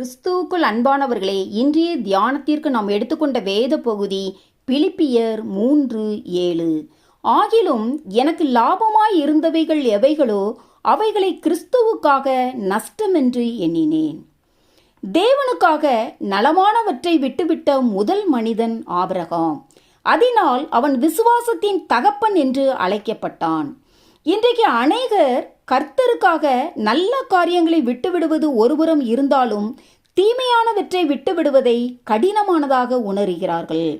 கிறிஸ்துவுக்குள் அன்பானவர்களே, இன்றைய தியானத்திற்கு நாம் எடுத்துக்கொண்ட வேத பகுதி பிலிப்பியர் 3:7. ஆகிலும் எனக்கு லாபமாய் இருந்தவைகள் எவைகளோ அவைகளை கிறிஸ்துவுக்காக நஷ்டமென்று எண்ணினேன். தேவனுக்காக நலமானவற்றை விட்டுவிட்ட முதல் மனிதன் ஆபிரகாம். அதனால் அவன் விசுவாசத்தின் தகப்பன் என்று அழைக்கப்பட்டான். இன்றைக்கு அநேகர் கர்த்தருக்காக நல்ல காரியங்களை விட்டுவிடுவது ஒருபுறம் இருந்தாலும் தீமையானவற்றை விட்டுவிடுவதை கடினமானதாக உணர்கிறார்கள்.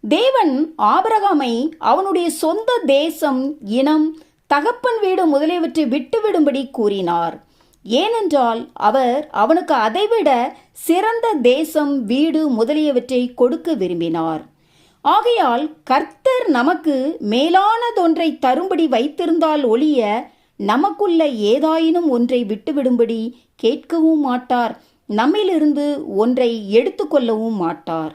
தேவன் ஆபிரகாமை அவனுடைய சொந்த தேசம், இனம், தகப்பன் வீடு முதலியவற்றை விட்டுவிடும்படி கூறினார். ஏனென்றால் அவர் அவனுக்கு அதைவிட சிறந்த தேசம், வீடு முதலியவற்றை கொடுக்க விரும்பினார். ஆகையால் கர்த்தர் நமக்கு மேலானதொன்றை தரும்படி வைத்திருந்தால் ஒழிய நமக்குள்ள ஏதாயினும் ஒன்றை விட்டுவிடும்படி கேட்கவும் மாட்டார், நம்மிலிருந்து ஒன்றை எடுத்துக்கொள்ளவும் மாட்டார்.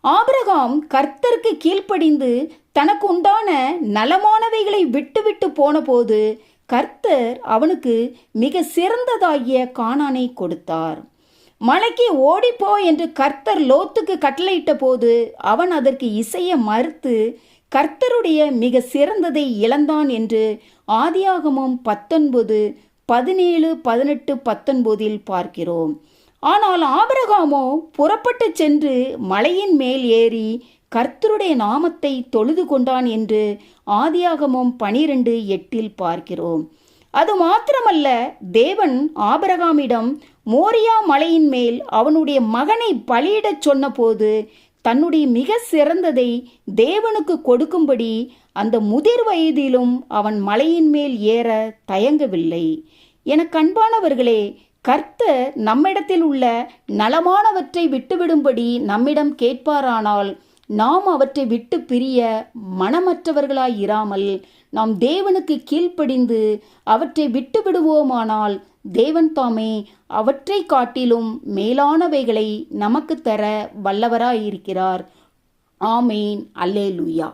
ஆபிரகாம் கர்த்தருக்கு கீழ்ப்படிந்து தனக்கு உண்டான நலமானவைகளை விட்டுவிட்டு போன போது கர்த்தர் அவனுக்கு மிக சிறந்ததாகிய கானானை கொடுத்தார். மலைக்கு ஓடிப்போ என்று கர்த்தர் லோத்துக்கு கட்டளையிட்ட போது அவன் அதற்கு இசைய மறுத்து கர்த்தருடைய மிக சிறந்ததை இழந்தான் என்று ஆதியாகமம் 19:17-18-19 பார்க்கிறோம். ஆனால் ஆபிரகாமோ புறப்பட்டு சென்று மலையின் மேல் ஏறி கர்த்தருடைய நாமத்தை தொழுது கொண்டான் என்று ஆதியாகமம் 12:8 பார்க்கிறோம். அது மாத்திரமல்ல, தேவன் ஆபிரகாமிடம் மோரியா மலையின் மேல் அவனுடைய மகனை பலியிடச் சொன்னபோது தன்னுடைய மிக சிறந்ததை தேவனுக்கு கொடுக்கும்படி அந்த முதிர் வயதிலும் அவன் மலையின் மேல் ஏற தயங்கவில்லை. எனக்கு அன்பானவர்களே, கர்த்தர் நம்மிடத்தில் உள்ள நலமானவற்றை விட்டுவிடும்படி நம்மிடம் கேட்பாரானால் நாம் அவற்றை விட்டு பிரிய மனமற்றவர்களாயிராமல் நாம் தேவனுக்கு கீழ்ப்படிந்து அவற்றை விட்டு விடுவோமானால் தேவன் தாமே அவற்றை காட்டிலும் மேலானவைகளை நமக்கு தர வல்லவராயிருக்கிறார். ஆமேன். அல்லேலூயா.